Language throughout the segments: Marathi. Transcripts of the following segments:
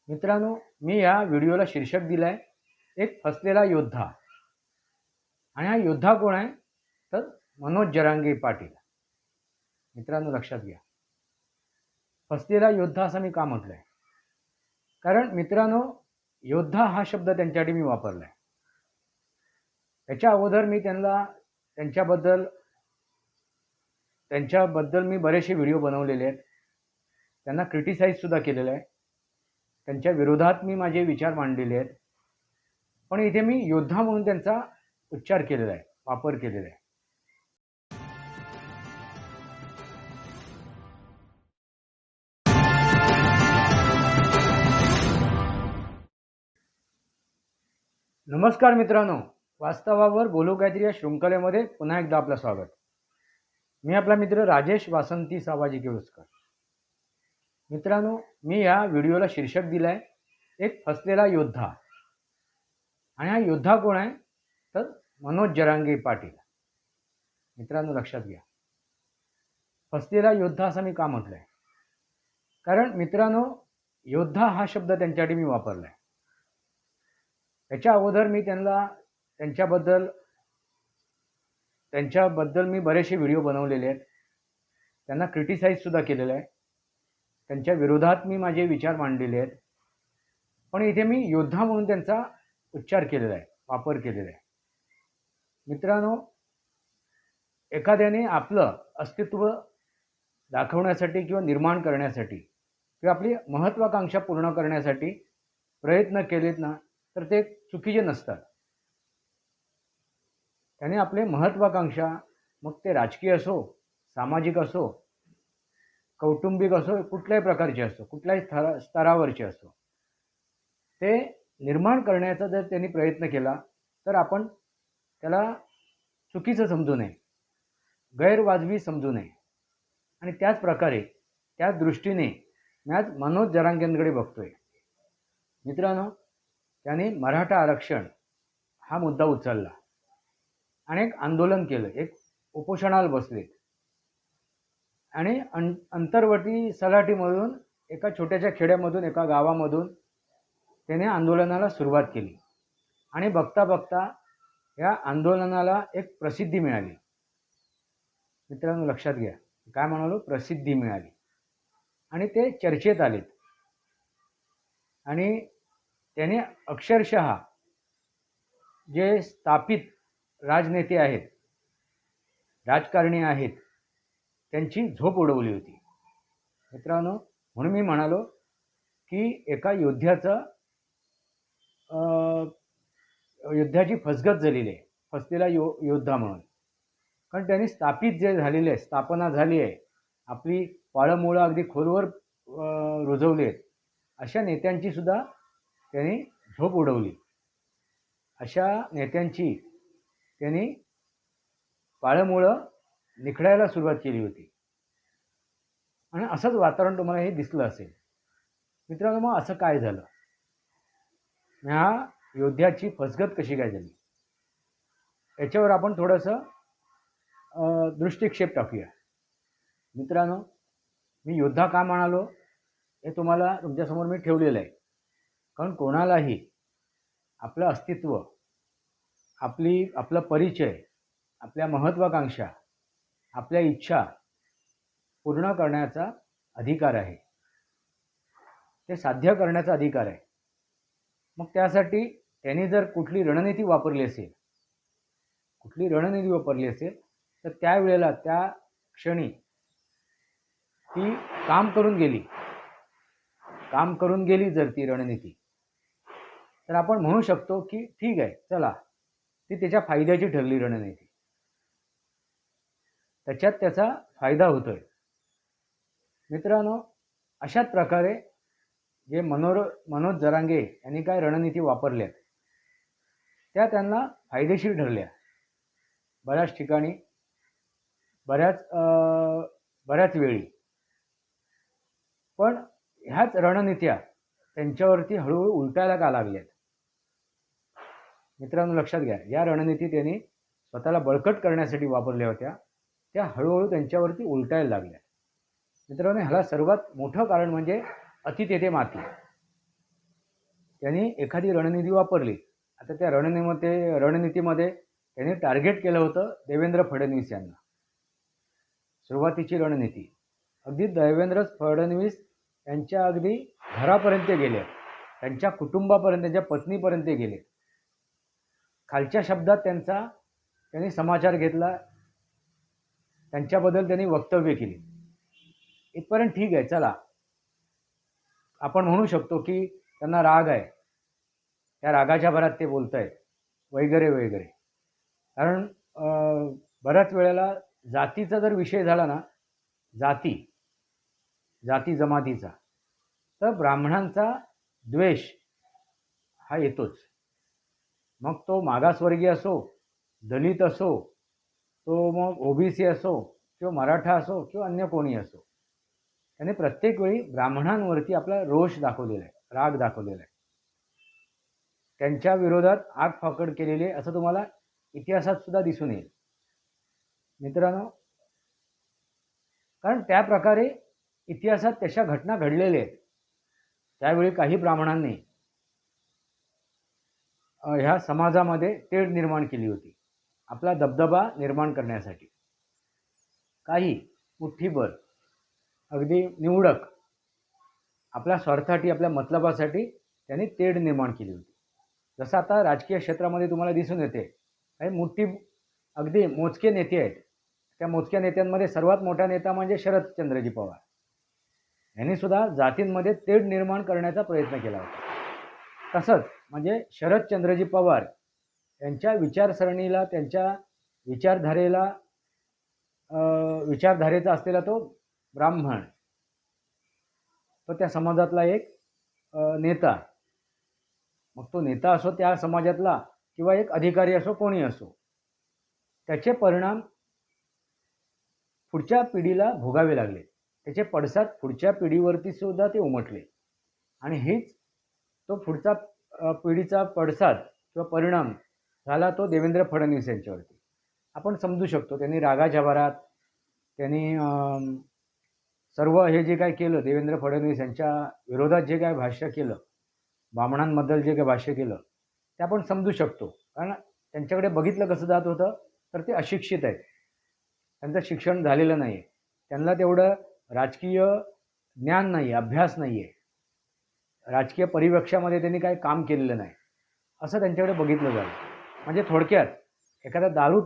मित्रांनो, मी या व्हिडिओला शीर्षक दिलंय एक फसलेला योद्धा. आणि हा योद्धा कोण आहे? तर मनोज जरांगे पाटील. मित्रांनो, लक्षात घ्या, फसलेला योद्धा असं मी का म्हटलंय? कारण मित्रांनो, योद्धा हा शब्द त्यांच्यासाठी मी वापरलाय. त्याच्या अगोदर मी त्यांच्याबद्दल मी बरेचसे व्हिडिओ बनवलेले आहेत. त्यांना क्रिटिसाइज सुद्धा केलेलं आहे. त्यांच्या विरोधात मी माझे विचार मांडलेले आहेत. पण इथे मी योद्धा म्हणून त्यांचा उच्चार केलेला आहे, वापर केलेला आहे. नमस्कार मित्रांनो, वास्तवावर बोलू काहीतरी या शृंखलेमध्ये पुन्हा एकदा आपलं स्वागत. मी आपला मित्र राजेश वासंती सावाजी केळुसकर. मित्रांनो, मी या व्हिडिओला शीर्षक दिलंय एक फसलेला योद्धा. आणि हा योद्धा कोण आहे? तर मनोज जरांगे पाटील. मित्रांनो, लक्षात घ्या, फसलेला योद्धा असं मी का म्हटलंय? कारण मित्रांनो, योद्धा हा शब्द त्यांच्यासाठी मी वापरलाय. त्याच्या अगोदर मी त्यांच्याबद्दल मी बरेचसे व्हिडिओ बनवलेले आहेत. त्यांना क्रिटिसाइज सुद्धा केलेलं आहे. त्यांच्या विरोधात मी माझे विचार मांडलेले आहेत. पण इथे मी योद्धा म्हणून त्यांचा उच्चार केलेला आहे, वापर केलेला आहे. मित्रांनो, एखाद्याने आपलं अस्तित्व दाखवण्यासाठी किंवा निर्माण करण्यासाठी किंवा आपली महत्त्वाकांक्षा पूर्ण करण्यासाठी प्रयत्न केलेत ना, तर ते चुकीचे नसतात. त्याने आपले महत्त्वाकांक्षा, मग ते राजकीय असो, सामाजिक असो, कौटुंबिक असो, कुठल्याही प्रकारचे असो, कुठल्याही स्तरावरचे असो, ते निर्माण करण्याचा जर त्यांनी प्रयत्न केला तर आपण त्याला चुकीचं समजू नये, गैरवाजवी समजू नये. आणि त्याच प्रकारे, त्याच दृष्टीने मी आज मनोज जरांगेंकडे बघतोय. मित्रांनो, त्याने मराठा आरक्षण हा मुद्दा उचलला आणि एक आंदोलन केलं, एक उपोषणाला बसले. आणि अंतर्वर्ती सलाटीमधून, एका छोट्याशा खेड्यामधून, एका गावामधून त्याने आंदोलनाला सुरुवात केली. आणि बघता बघता या आंदोलनाला एक प्रसिद्धी मिळाली. मित्रांनो, लक्षात घ्या, काय म्हणालो? प्रसिद्धी मिळाली. आणि ते चर्चेत आलेत. आणि त्याने अक्षरशः जे स्थापित राजनेते आहेत, राजकारणी आहेत, त्यांची झोप उडवली होती. मित्रांनो, म्हणून मी म्हणालो की एका युद्धाची फसगत झालेली आहे, फसलेला योद्धा म्हणून. कारण त्यांनी स्थापित जे झालेले आहे, स्थापना झाली आहे, आपली पाळंमुळं अगदी खोलवर रुजवली आहेत, अशा नेत्यांची सुद्धा त्यांनी झोप उडवली. अशा नेत्यांची त्यांनी पाळंमुळं निखळायला सुरुवात केली होती. आणि असंच वातावरण तुम्हाला हे दिसलं असेल. मित्रांनो, मग असं काय झालं? ह्या योद्ध्याची फसगत कशी काय झाली, याच्यावर आपण थोडंसं दृष्टिक्षेप टाकूया. मित्रांनो, मी योद्धा का म्हणालो हे तुम्हाला तुमच्यासमोर मी ठेवलेलं आहे. कारण कोणालाही आपलं अस्तित्व, आपला परिचय, आपल्या महत्त्वाकांक्षा, आपल्या इच्छा पूर्ण करण्याचा अधिकार आहे, ते साध्य करण्याचा अधिकार आहे. मग त्यासाठी त्यांनी जर कुठली रणनीती वापरली असेल तर त्यावेळेला, त्या क्षणी ती काम करून गेली जर ती रणनीती, तर आपण म्हणू शकतो की ठीक आहे, चला, ती त्याच्या फायद्याची ठरली रणनीती, त्याच्यात त्याचा फायदा होतोय. मित्रांनो, अशाच प्रकारे जे मनोज जरांगे यांनी काय रणनीती वापरल्यात, त्या त्यांना फायदेशीर ठरल्या बऱ्याच ठिकाणी, बऱ्याच वेळी. पण ह्याच रणनीत्या त्यांच्यावरती हळूहळू उलटायला का लागल्यात? मित्रांनो, लक्षात घ्या, या रणनीती त्यांनी स्वतःला बळकट करण्यासाठी वापरल्या होत्या, त्या हळूहळू त्यांच्यावरती उलटायला लागल्या. मित्रांनो, ह्याला सर्वात मोठं कारण म्हणजे अति तेथे माती. त्यांनी एखादी रणनीती वापरली. आता त्या रणनीतीमध्ये त्यांनी टार्गेट केलं होतं देवेंद्र फडणवीस यांना. सुरुवातीची रणनीती अगदी देवेंद्र फडणवीस यांच्या अगदी घरापर्यंत गेले, त्यांच्या कुटुंबापर्यंत, त्यांच्या पत्नीपर्यंत गेले. खालच्या शब्दात त्यांनी समाचार घेतला, त्यांच्याबद्दल त्यांनी वक्तव्य केली. इथपर्यंत ठीक आहे, चला आपण म्हणू शकतो की त्यांना राग आहे, त्या रागाच्या भरात ते बोलत आहेत वगैरे वगैरे. कारण बऱ्याच वेळेला जातीचा जर विषय झाला ना, जाती जमातीचा, तर ब्राह्मणांचा द्वेष हा येतोच. मग तो मागासवर्गीय असो, दलित असो, तो मग ओबीसी असो किंवा मराठा असो किंवा अन्य कोणी असो, त्याने प्रत्येक वेळी ब्राह्मणांवरती आपला रोष दाखवलेला आहे, राग दाखवलेला आहे, त्यांच्या विरोधात आग फाकड केलेली असं तुम्हाला इतिहासात सुद्धा दिसून येईल मित्रांनो. कारण त्या प्रकारे इतिहासात तशा घटना घडलेल्या आहेत. त्यावेळी काही ब्राह्मणांनी ह्या समाजामध्ये तेढ निर्माण केली होती आपला दबदबा निर्माण करण्यासाठी. काही मुठ्ठीभर अगदी निवडक आपल्या स्वार्थासाठी, आपल्या मतलबासाठी त्यांनी तेढ निर्माण केली होती. जसं आता राजकीय क्षेत्रामध्ये तुम्हाला दिसून येते, काही अगदी मोजके नेते आहेत. त्या मोजक्या नेत्यांमध्ये सर्वात मोठा नेता म्हणजे शरदचंद्रजी पवार. यांनी सुद्धा जातींमध्ये तेढ निर्माण करण्याचा प्रयत्न केला होता. तसंच म्हणजे शरदचंद्रजी पवार यांच्या विचारसरणीला, त्यांच्या विचारधारेचा असलेला तो ब्राह्मण, तो त्या समाजातला एक नेता, मग तो नेता असो त्या समाजातला किंवा एक अधिकारी असो, कोणी असो, त्याचे परिणाम पुढच्या पिढीला भोगावे लागले. त्याचे पडसाद पुढच्या पिढीवरती सुद्धा ते उमटले. आणि हेच तो पुढचा पिढीचा पडसाद किंवा परिणाम झाला तो देवेंद्र फडणवीस यांच्यावरती. आपण समजू शकतो, त्यांनी रागाच्या भरात त्यांनी सर्व हे जे काय केलं, देवेंद्र फडणवीस यांच्या विरोधात जे काय भाष्य केलं, ब्राह्मणांबद्दल जे काय भाष्य केलं, ते आपण समजू शकतो. कारण त्यांच्याकडे बघितलं कसं जात होतं, तर ते अशिक्षित आहेत, त्यांचं शिक्षण झालेलं नाही आहे, त्यांना तेवढं राजकीय ज्ञान नाही, अभ्यास नाही आहे, राजकीय परिवेक्षामध्ये त्यांनी काही काम केलेलं नाही, असं त्यांच्याकडे बघितलं झालं. म्हणजे थोडक्यात एखादा दारू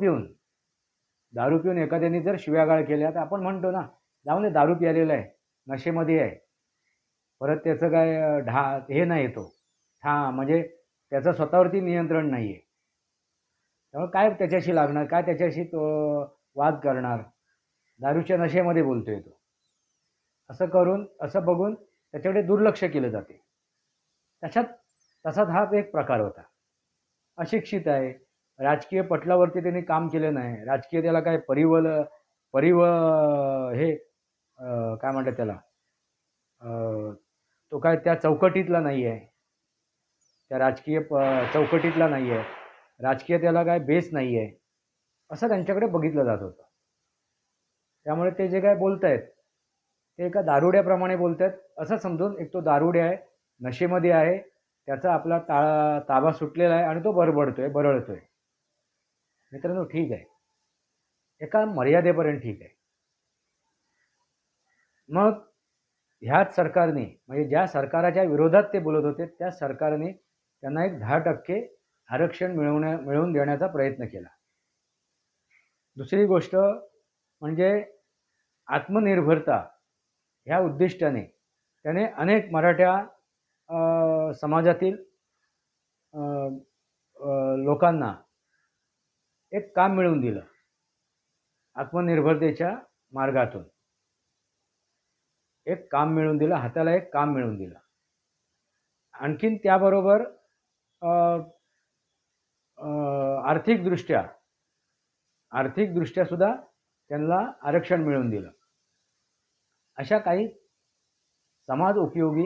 पिऊन एखाद्याने जर शिव्यागाळ केल्या, तर आपण म्हणतो ना, जाऊन दे, दारू प्यालेला आहे, नशेमध्ये आहे, परत त्याचं काय हे नाही येतो म्हणजे त्याचं स्वतःवरती नियंत्रण नाही आहे, त्यामुळे काय त्याच्याशी लागणार, काय त्याच्याशी तो वाद करणार, दारूच्या नशेमध्ये बोलतोय तो, असं बघून त्याच्याकडे दुर्लक्ष केलं जाते. तसाच हा एक प्रकार होता. अशिक्षित आहे, राजकीय पटलावरती त्यांनी काम केलं नाही, राजकीय त्याला काय हे काय म्हणतात त्याला, तो काय त्या चौकटीतला नाही आहे, त्या राजकीय चौकटीतला नाही आहे, राजकीय त्याला काय बेस नाही आहे, असं त्यांच्याकडे बघितलं जात होतं. त्यामुळे ते जे काय बोलत आहेत ते एका दारुड्याप्रमाणे बोलत आहेत असं समजून, एक तो दारुड्या आहे, नशेमध्ये आहे, त्याचा आपला ताबा सुटलेला आहे आणि तो बरळतोय. मित्रांनो, ठीक आहे, एका मर्यादेपर्यंत ठीक आहे. मग ह्याच सरकारने, म्हणजे ज्या सरकाराच्या विरोधात ते बोलत होते, त्या सरकारने त्यांना एक 10% आरक्षण मिळवून देण्याचा प्रयत्न केला. दुसरी गोष्ट म्हणजे आत्मनिर्भरता ह्या उद्दिष्टाने त्याने अनेक मराठा समाजातील लोकांना एक काम मिळवून दिलं. आत्मनिर्भरतेच्या मार्गातून एक काम मिळवून दिलं, हाताला एक काम मिळवून दिलं. आणखीन त्याबरोबर आर्थिकदृष्ट्या सुद्धा त्यांना आरक्षण मिळवून दिलं. अशा काही समाज उपयोगी,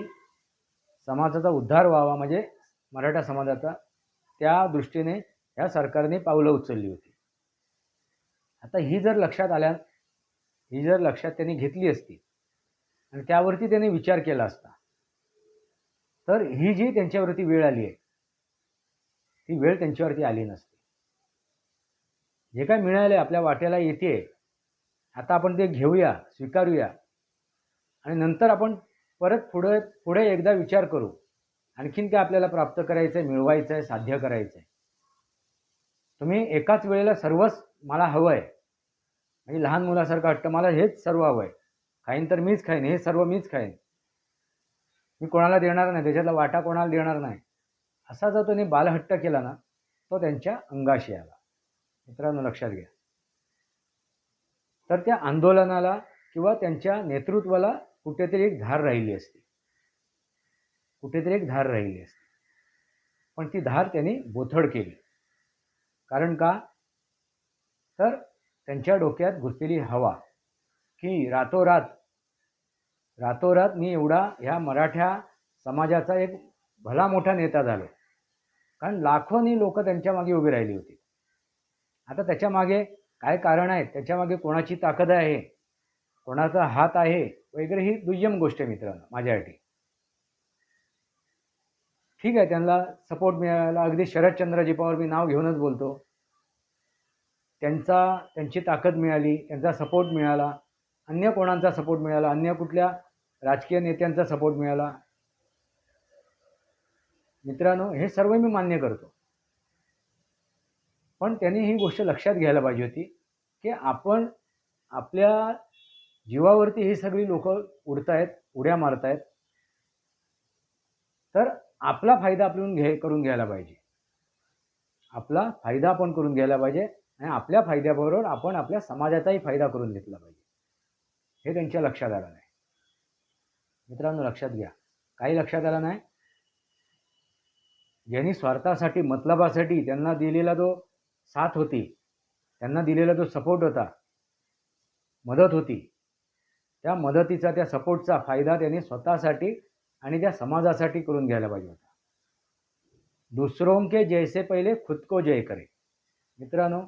समाजाचा उद्धार व्हावा म्हणजे मराठा समाजाचा, त्या दृष्टीने ह्या सरकारने पावलं उचलली होती. आता ही जर लक्षात त्यांनी घेतली असती आणि त्यावरती त्यांनी विचार केला असता, तर ही जी त्यांच्यावरती वेळ आली आहे ती वेळ त्यांच्यावरती आली नसते. जे काय मिळालं आपल्या वाट्याला येते, आता आपण ते घेऊया, स्वीकारूया आणि नंतर आपण परत पुढे एकदा विचार करू, आणखीन काय आपल्याला प्राप्त करायचं आहे, मिळवायचं आहे, साध्य करायचं आहे. तुम्ही एकाच वेळेला सर्वच मला हवं आहे म्हणजे लहान मुलासारखं हट्ट, मला हेच सर्व हवं आहे, खाईन तर मीच खाईन, हे सर्व मीच खाईन, मी कोणाला देणार नाही, त्याच्यातला वाटा कोणाला देणार नाही, असा जर त्यांनी बालहट्ट केला ना तो त्यांच्या अंगाशी आला. मित्रांनो लक्षात घ्या. तर त्या आंदोलनाला किंवा त्यांच्या नेतृत्वाला कुठेतरी एक धार राहिली असती, कुठेतरी एक धार राहिली असती, पण ती धार त्यांनी बोथड केली. कारण का? तर त्यांच्या डोक्यात घुसलेली हवा की रातोरात मी एवढा ह्या मराठा समाजाचा एक भला मोठा नेता झालो. कारण लाखोनी लोक त्यांच्या मागे उभी राहिली होती. आता त्याच्या मागे काय कारण आहे, त्याच्या मागे कोणाची ताकद आहे, कोणाचा हात आहे वगैरे ही दुय्यम गोष्ट आहे मित्रांनो माझ्यासाठी. ठीक आहे, त्यांना सपोर्ट मिळाला, अगदी शरदचंद्रजी पवार मी नाव घेऊनच बोलतो, त्यांची ताकद मिळाली, त्यांचा सपोर्ट मिळाला, अन्य कोणाचा सपोर्ट मिळाला, अन्य कुठल्या राजकीय नेत्यांचा सपोर्ट मिळाला. मित्रांनो हे सर्व मी मान्य करतो, पण त्यांनी ही गोष्ट लक्षात घ्यायला पाहिजे होती की आपण आपल्या जीवावरती ही सगळी लोक उडतायत, उड्या मारतायत, तर आपला फायदा आपण करून घ्यायला पाहिजे, आपला फायदा आपण करून घ्यायला पाहिजे आणि आपल्या फायद्याबरोबर आपण आपल्या समाजाचाही फायदा करून घेतला पाहिजे. हे त्यांच्या लक्षात आलं नाही. मित्रांनो लक्षात घ्या, काही लक्षात आलं नाही. ज्यांनी स्वार्थासाठी, मतलबासाठी त्यांना दिलेला जो साथ होती, त्यांना दिलेला जो सपोर्ट होता, मदत होती, त्या मदतीचा, त्या सपोर्टचा फायदा त्यांनी स्वतःसाठी आणि त्या समाजासाठी करून घ्यायला पाहिजे होता. दुसरों के जैसे पहिले खुद को जय करे. मित्रांनो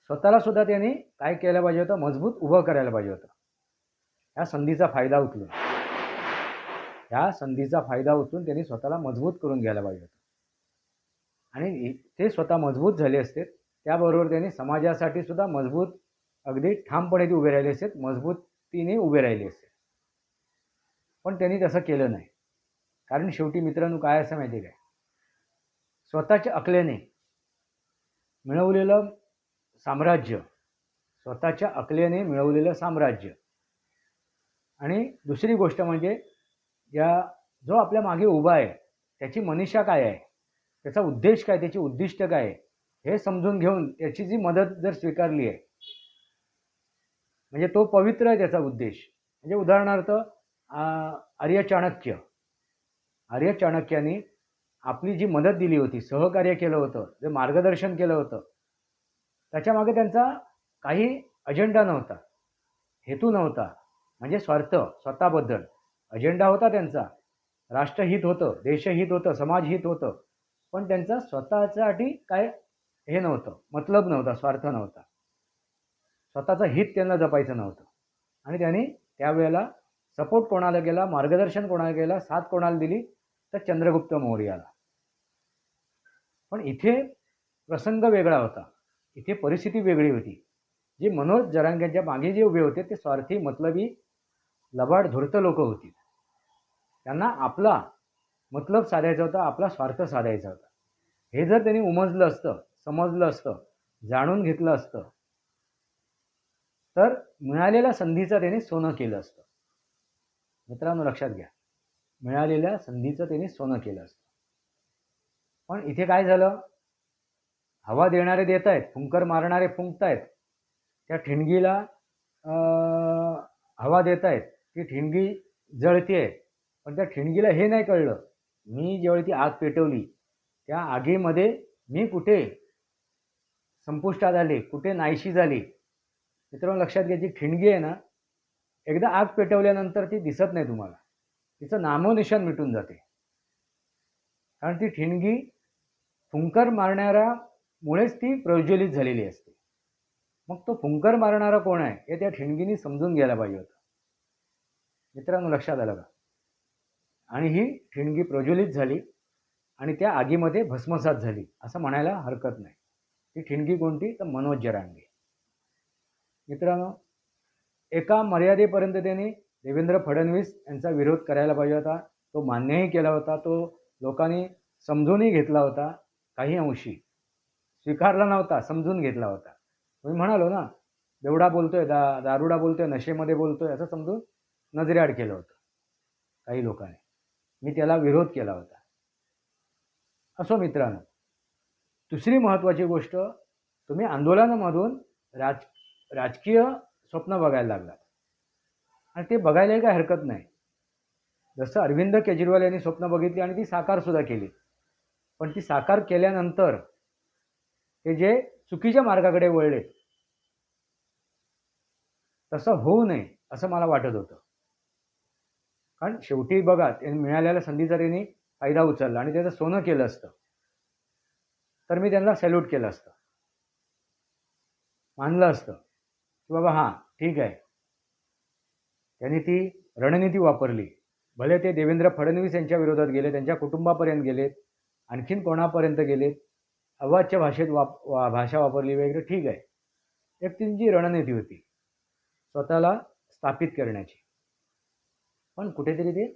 स्वतःला सुद्धा त्यांनी काय केलं पाहिजे होतं, मजबूत उभं करायला पाहिजे होतं. ह्या संधीचा फायदा उचलून, ह्या संधीचा फायदा उचलून त्यांनी स्वतःला मजबूत करून घ्यायला पाहिजे होतं. आणि ते स्वतः मजबूत झाले असते, त्याबरोबर त्यांनी समाजासाठी सुद्धा मजबूत, अगदी ठामपणे ते उभे राहिले असते, मजबूतीने उभे राहिले असते. पण त्यांनी तसं केलं नाही. कारण शेवटी मित्रांनो काय असं माहिती काय, स्वतःच्या अकलेने मिळवलेलं साम्राज्य, स्वतःच्या अकलेने मिळवलेलं साम्राज्य, आणि दुसरी गोष्ट म्हणजे जो आपल्या मागे उभा आहे त्याची मनीषा काय आहे, त्याचा उद्देश काय, त्याची उद्दिष्ट काय आहे, हे समजून घेऊन त्याची जी मदत जर स्वीकारली आहे, म्हणजे तो पवित्र आहे त्याचा उद्देश. म्हणजे उदाहरणार्थ आर्य चाणक्याने आपली जी मदत दिली होती, सहकार्य केलं होतं, जे मार्गदर्शन केलं होतं, त्याच्यामागे त्यांचा काही अजेंडा नव्हता, हेतू नव्हता. म्हणजे स्वतःबद्दल अजेंडा होता त्यांचा, राष्ट्रहित होतं, देशहित होतं, समाजहित होतं, पण त्यांचा स्वतःसाठी काय हे नव्हतं, मतलब नव्हता, स्वार्थ नव्हता, स्वतःचं हित त्यांना जपायचं नव्हतं. आणि त्यांनी त्यावेळेला सपोर्ट कोणाला केला, मार्गदर्शन कोणाला केला, साथ कोणाला दिली, तर चंद्रगुप्त मौर्याला. पण इथे प्रसंग वेगळा होता, इथे परिस्थिती वेगळी होती. जे मनोज जरांगेंच्या मागे जे उभे होते ते स्वार्थी, मतलबी, लबाड, धूर्त लोक होती. त्यांना आपला मतलब साधायचा होता, आपला स्वार्थ साधायचा होता. हे जर त्यांनी उमजलं असतं, समजलं असतं, जाणून घेतलं असतं, तर मिळालेल्या संधीचं त्यांनी सोनं केलं असतं. मित्रांनो लक्षात घ्या, मिळालेल्या संधीचं त्यांनी सोनं केलं असतं. पण इथे काय झालं, हवा देणारे देत आहेत, फुंकर मारणारे फुंकतायत, त्या ठिणगीला हवा देत आहेत, ती ठिणगी जळते, पण त्या ठिणगीला हे नाही कळलं, मी ज्यावेळी ती आग पेटवली त्या आगीमध्ये मी कुठे संपुष्टात आले, कुठे नाहीशी झाली. मित्रांनो लक्षात घ्या, जी ठिणगी आहे ना, एकदा आग पेटवल्यानंतर ती दिसत नाही तुम्हाला, तिचं नामोनिशाण मिटून जाते. कारण ती ठिणगी फुंकर मारणाऱ्यामुळेच ती प्रज्वलित झालेली असते. मग तो फुंकर मारणारा कोण आहे हे त्या ठिणगीने समजून घ्यायला पाहिजे होतं. मित्रांनो लक्षात आलं का? आणि ही ठिणगी प्रज्वलित झाली आणि त्या आगीमध्ये भस्मसात झाली असं म्हणायला हरकत नाही. ही ठिणगी कोणती? तर मनोज जरांगे. मित्रांनो, एका मर्यादेपर्यंत त्यांनी देवेंद्र फडणवीस यांचा विरोध करायला पाहिजे होता. तो मान्यही केला होता. तो लोकांनी समजूनही घेतला होता. काही अंशी स्वीकारला नव्हता, समजून घेतला होता. मी म्हणालो ना, बेवडा बोलतोय, दारुडा बोलतोय, नशेमध्ये बोलतोय असं समजून नजरेआड केलं होतं काही लोकांनी. मी त्याला विरोध केला होता. असो मित्रांनो, दुसरी महत्त्वाची गोष्ट, तुम्ही आंदोलनामधून राजकीय स्वप्न बघायला लागलात आणि ते बघायलाही काही हरकत नाही. जसं अरविंद केजरीवाल यांनी स्वप्न बघितली आणि ती साकारसुद्धा केली. पण ती साकार केल्यानंतर ते जे चुकीच्या मार्गाकडे वळले, तसं होऊ नये असं मला वाटत होतं. कारण शेवटी बघा, त्यांनी मिळालेल्या संधीचा त्यांनी फायदा उचलला आणि त्याचं सोनं केलं असतं तर मी त्यांना सॅल्यूट केलं असतं, मानलं असतं की बाबा हां ठीक आहे, त्यांनी ती रणनीती वापरली. भले ते देवेंद्र फडणवीस यांच्या विरोधात गेले, त्यांच्या कुटुंबापर्यंत गेलेत, आणखीन कोणापर्यंत गेलेत, अवाच्य भाषेत भाषा वापरली वगैरे, ठीक आहे. एक त्यांची रणनीती होती स्वतःला स्थापित करण्याची. पण कुठेतरी ते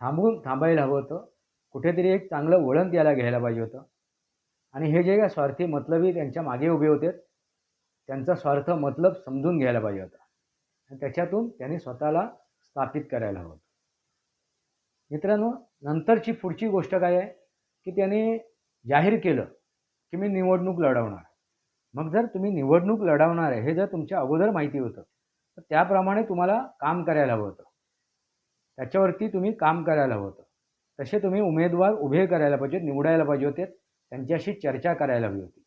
थांबायला हवं होतं. कुठेतरी एक चांगलं वळण त्याला घ्यायला पाहिजे होतं. आणि हे जे काय स्वार्थी मतलबी त्यांच्या मागे उभे होते, त्यांचा स्वार्थ मतलब समजून घ्यायला पाहिजे होता आणि त्याच्यातून त्यांनी स्वतःला स्थापित करायला हवं. मित्रांनो, नंतरची पुढची गोष्ट काय आहे की त्यांनी जाहीर केलं की मी निवडणूक लढवणार. मग जर तुम्ही निवडणूक लढवणार आहे हे जर तुमच्या अगोदर माहिती होतं तर त्याप्रमाणे तुम्हाला काम करायला हवं होतं, त्याच्यावरती तुम्ही काम करायला हवं होतं. तसे तुम्ही उमेदवार उभे करायला पाहिजे, निवडायला पाहिजे होते, त्यांच्याशी चर्चा करायला हवी होती.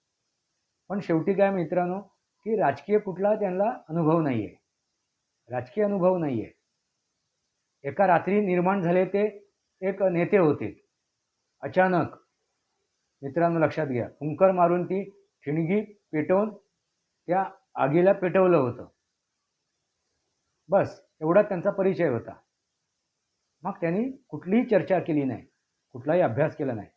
पण शेवटी काय मित्रांनो की राजकीय कुठला त्यांना अनुभव नाही आहे, राजकीय अनुभव नाही आहे. एका रात्री निर्माण झाले ते एक नेते होते. अचानक मित्रांनो लक्षात घ्या, हुंकर मारून ती ठिणगी पेटवून त्या आगीला पेटवलं होतं. बस एवढाच त्यांचा परिचय होता. मग त्यांनी कुठलीही चर्चा केली नाही, कुठलाही अभ्यास केला नाही.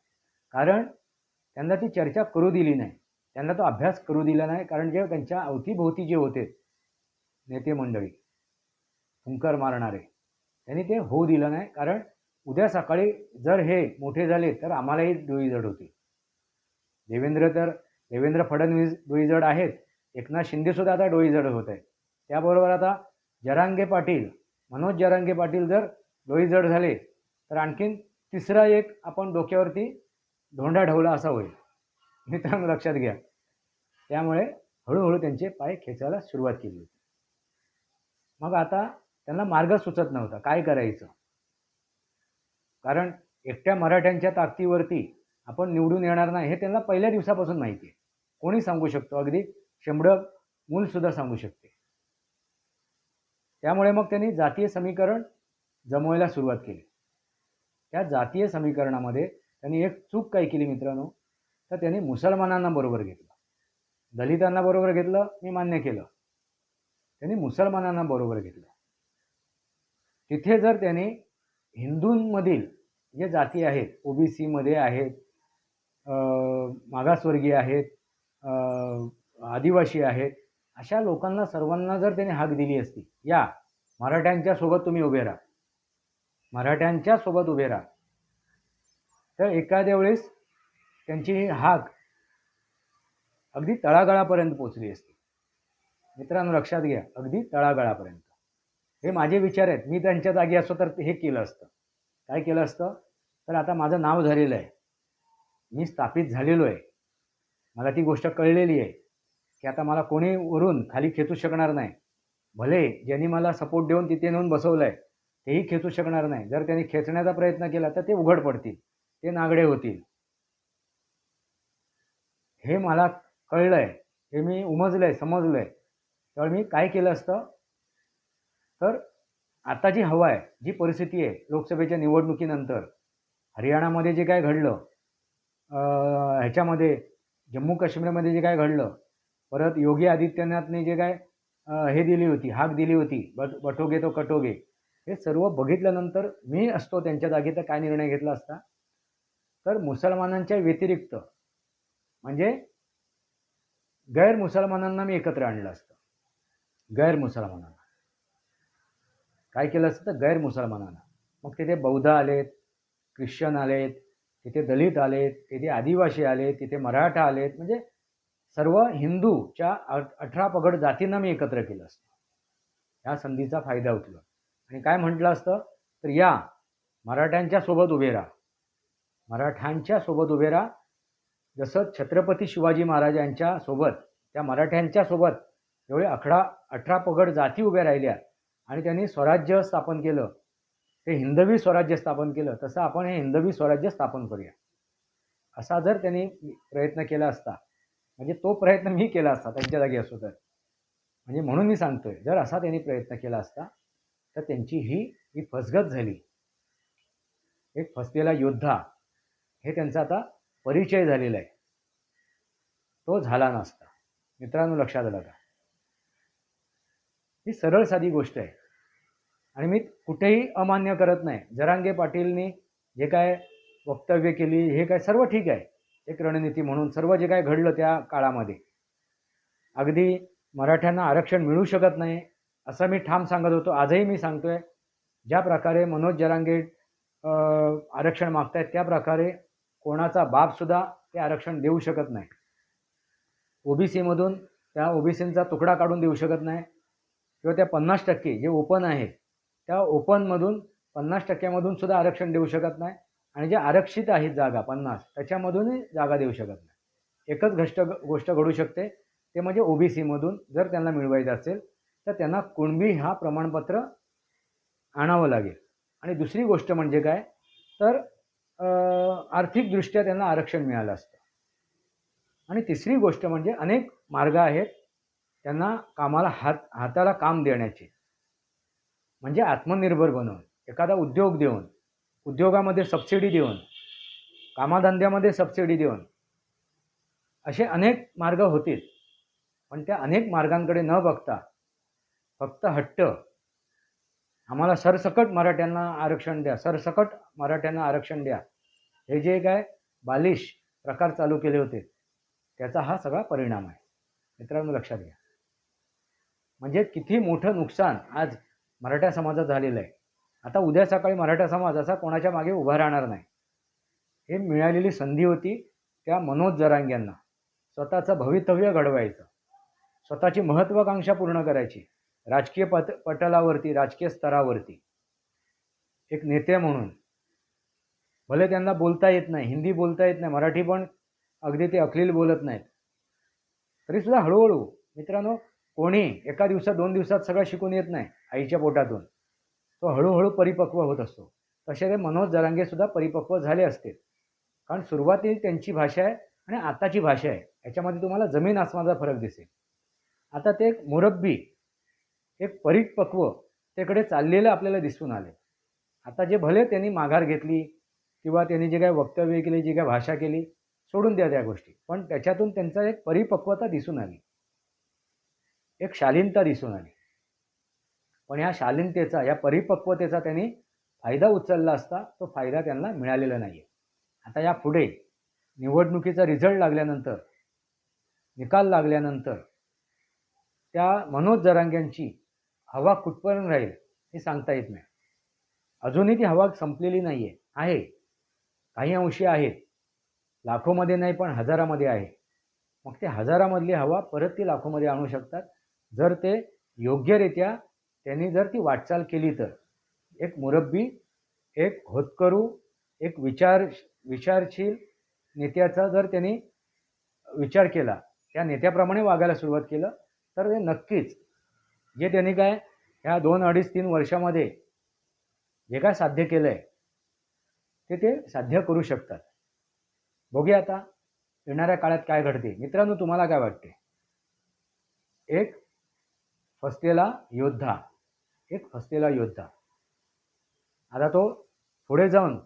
कारण त्यांना ती चर्चा करू दिली नाही, त्यांना तो अभ्यास करू दिला नाही. कारण जे त्यांच्या अवतीभोवती जे होते नेते मंडळी हुंकार मारणारे, त्यांनी ते होऊ दिलं नाही. कारण उद्या सकाळी जर हे मोठे झाले तर आम्हालाही डोईजड होती. देवेंद्र फडणवीस डोईजड आहेत, एकनाथ शिंदेसुद्धा आता डोईजड होत आहे. त्याबरोबर आता मनोज जरांगे पाटील जर डोईजड झाले तर आणखीन तिसरा एक आपण डोक्यावरती धोंडा ढवला असा होईल. मित्रांनो लक्षात घ्या. त्यामुळे हळूहळू त्यांचे पाय खेचायला सुरुवात केली होती. मग आता त्यांना मार्ग सुचत नव्हता काय करायचं. कारण एकट्या मराठ्यांच्या ताकदीवरती आपण निवडून येणार नाही हे त्यांना पहिल्या दिवसापासून माहिती आहे. कोणी सांगू शकतो, अगदी शेंबडं मूलसुद्धा सांगू शकते. त्यामुळे मग त्यांनी जातीय समीकरण जमवायला सुरुवात केली. त्या जातीय समीकरणामध्ये त्यांनी एक चूक काय केली मित्रांनो, तर त्यांनी मुसलमानांना बरोबर घेतलं. दलितांना बरोबर घेतलं, मी मान्य केलं. त्यांनी मुसलमानांना बरोबर घेतलं. तिथे जर त्यांनी हिंदूंमधील जे जाती आहेत, ओबीसीमध्ये आहेत, मागासवर्गीय आहेत, आदिवासी आहेत, अशा लोकांना सर्वांना जर त्यांनी हाक दिली असती, या मराठ्यांच्या सोबत तुम्ही उभे राहा, मराठ्यांच्या सोबत उभे राहा, तर एखाद्या वेळेस त्यांची हाक अगदी तळागाळापर्यंत पोचली असती. मित्रांनो लक्षात घ्या, अगदी तळागाळापर्यंत. हे माझे विचार आहेत. मी त्यांच्या जागी असतो तर हे केलं असतं. काय केलं असतं, तर आता माझं नाव झालेलं आहे, मी स्थापित झालेलो आहे, मला ती गोष्ट कळलेली आहे की आता मला कोणी वरून खाली खेचू शकणार नाही. भले ज्यांनी मला सपोर्ट देऊन तिथे नेऊन बसवलं आहे तेही खेचू शकणार नाही. जर त्यांनी खेचण्याचा प्रयत्न केला तर ते उघड पडतील, ते नागडे होतील. हे मला कळलं आहे, हे मी उमजलं आहे, समजलं आहे. त्यामुळे मी काय केलं असतं, तर आता जी हवा आहे, जी परिस्थिती आहे लोकसभेच्या निवडणुकीनंतर, हरियाणामध्ये जे काय घडलं, ह्याच्यामध्ये जम्मू काश्मीरमध्ये जे काय घडलं, परत योगी आदित्यनाथने जे काय हे दिली होती, हाक दिली होती, बटोगे तो कटोगे, हे सर्व बघितल्यानंतर मी असतो त्यांच्या जागी तर काय निर्णय घेतला असता, तर मुसलमानांच्या व्यतिरिक्त म्हणजे गैर मुसलमानांना मी एकत्र आणलं असतं. गैर मुसलमानांना काय केलं असतं, तर गैर मुसलमानांना. मग तिथे बौद्ध आलेत, ख्रिश्चन आलेत, तिथे दलित आलेत, तिथे आदिवासी आलेत, तिथे मराठा आलेत, म्हणजे सर्व हिंदूच्या 18 पगड जातींना मी एकत्र केलं असतं. ह्या संधीचा फायदा उचलून आणि काय म्हटलं असतं, तर या मराठ्यांच्या सोबत उभे राहा, मराठ्यांच्या सोबत उभे राहा. जसं छत्रपती शिवाजी महाराज यांच्या सोबत त्या मराठ्यांच्या सोबत एवढे 18 पगड जाती उभ्या राहिल्या आणि त्यांनी स्वराज्य स्थापन केलं, ते हिंदवी स्वराज्य स्थापन केलं, तसं आपण हे हिंदवी स्वराज्य स्थापन करूया. असा जर त्यांनी प्रयत्न केला असता, म्हणजे तो प्रयत्न मी केला असता त्यांच्या जागी असो तर, म्हणजे म्हणून मी सांगतोय, जर असा त्यांनी प्रयत्न केला असता तर त्यांची ही फसगत झाली. एक फसलेला योद्धा हे त्यांचा आता परिचय झालेला आहे, तो झाला नसता. मित्रांनो, लक्षात आलं का? ही सरळ साधी गोष्ट आहे आणि मी कुठेही अमान्य करत नाही. जरांगे पाटीलनी जे काय वक्तव्य केली हे काय सर्व ठीक आहे, एक रणनीती म्हणून सर्व जे काय घडलं त्या काळामध्ये. अगदी मराठ्यांना आरक्षण मिळू शकत नाही असं मी ठाम सांगत होतो, आजही मी सांगतोय. ज्या प्रकारे मनोज जरांगे आरक्षण मागतायत त्या प्रकारे कोणाचा बापसुद्धा ते आरक्षण देऊ शकत नाही. ओबीसीमधून त्या ओबीसींचा तुकडा काढून देऊ शकत नाही, किंवा त्या 50% जे ओपन आहेत त्या ओपनमधून 50%मधून सुद्धा आरक्षण देऊ शकत नाही, आणि जे आरक्षित आहेत जागा 50 त्याच्यामधूनही जागा देऊ शकत नाही. एकच गोष्ट घडू शकते, ते म्हणजे ओबीसीमधून जर त्यांना मिळवायचं असेल तर त्यांना कुणबी हा प्रमाणपत्र आणावं लागेल. आणि दुसरी गोष्ट म्हणजे काय, तर आर्थिकदृष्ट्या त्यांना आरक्षण मिळालं असतं. आणि तिसरी गोष्ट म्हणजे अनेक मार्ग आहेत त्यांना कामाला हाताला काम देण्याचे, म्हणजे आत्मनिर्भर बनवून, एखादा उद्योग देऊन, उद्योगामध्ये सबसिडी देऊन, कामाधंद्यामध्ये सबसिडी देऊन, असे अनेक मार्ग होतील. पण त्या अनेक मार्गांकडे न बघता फक्त हट्ट, आम्हाला सरसकट मराठ्यांना आरक्षण द्या, सरसकट मराठ्यांना आरक्षण द्या, हे जे काय बालिश प्रकार चालू केले होते त्याचा हा सगळा परिणाम आहे. मित्रांनो, लक्षात घ्या. म्हणजे किती मोठं नुकसान आज मराठा समाजात झालेलं आहे. आता उद्या सकाळी मराठा समाज असा कोणाच्या मागे उभा राहणार नाही. हे मिळालेली संधी होती त्या मनोज जरांगेंना स्वतःचं भवितव्य घडवायचं, स्वतःची महत्त्वाकांक्षा पूर्ण करायची, राजकीय पटलावरती, राजकीय स्तरावरती एक नेते म्हणून. भले त्यांना बोलता येत नाही, हिंदी बोलता येत नाही, मराठी पण अगदी ते अखलील बोलत नाहीत, तरीसुद्धा हळूहळू, मित्रांनो, कोणी एका दिवसात 2 दिवसात सगळं शिकून येत नाही आईच्या पोटातून, तो हळूहळू परिपक्व होत असतो. तसे ते मनोज जरांगे सुद्धा परिपक्व झाले असते, कारण सुरुवातीला त्यांची भाषा आहे आणि आताची भाषा आहे याच्यामध्ये तुम्हाला जमीन आसमानाचा फरक दिसेल. आता ते एक मुरब्बी, एक परिपक्व त्याकडे चाललेलं आपल्याला दिसून आले. आता जे भले त्यांनी माघार घेतली किंवा त्यांनी जे काय वक्तव्य केली, जी काय भाषा केली, सोडून द्या त्या गोष्टी, पण त्याच्यातून त्यांचा एक परिपक्वता दिसून आली, एक शालीनता दिसून आली. पण या शालीनतेचा, या परिपक्वतेचा त्यांनी फायदा उचलला असता, तो फायदा त्यांना मिळालेला नाही. आता या पुढे निवडणुकीचा रिझल्ट लागल्यानंतर, निकाल लागल्यानंतर त्या मनोज जरांगेंची हवा कुठपर्यंत राहील हे सांगता येत नाही. अजूनही ती हवा संपलेली नाही आहे, काही अंशी आहेत, लाखोमध्ये नाही पण हजारामध्ये आहे. मग ते हजारामधली हवा परत ती लाखोमध्ये आणू शकतात जर ते योग्यरित्या त्यांनी जर ती वाटचाल केली तर. एक मुरब्बी, एक होतकरू, एक विचारशील नेत्याचा जर त्यांनी विचार केला, त्या नेत्याप्रमाणे वागायला सुरुवात केलं, तर ते नक्कीच जे त्यांनी काय ह्या 2, 2.5, 3 वर्षामध्ये जे काय साध्य केलं आहे ते साध्य करू शकतात. बघूया आता येणाऱ्या काळात काय घडते. मित्रांनो, तुम्हाला काय वाटते? एक फसलेला योद्धा, एक फसलेला योद्धा, आता तो पुढे जाऊन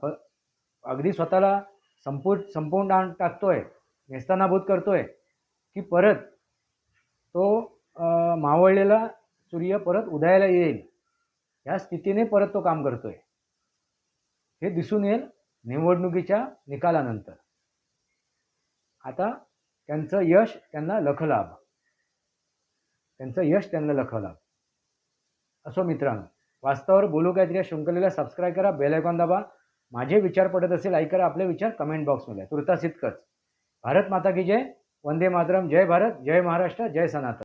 अगदी स्वतःला संपवून टाकतोय, नेस्तनाबूत करतोय, की परत तो मावळलेला सूर्य परत उदयाला येईल ह्या स्थितीने परत तो काम करतोय हे दिसून येईल निवडणुकीच्या निकालानंतर. आता त्यांचं यश त्यांना लखलाभ. असो मित्रांनो, वास्तवावर बोलू काहीतरी या शृंखलेला सबस्क्राईब करा, बेल आयकॉन दाबा. माझे विचार पडत असेल लाईक करा, आपले विचार कमेंट बॉक्समध्ये. तुर्तास इतकंच. भारत माता की जय. वंदे मातरम. जय भारत, जय महाराष्ट्र, जय सनातन.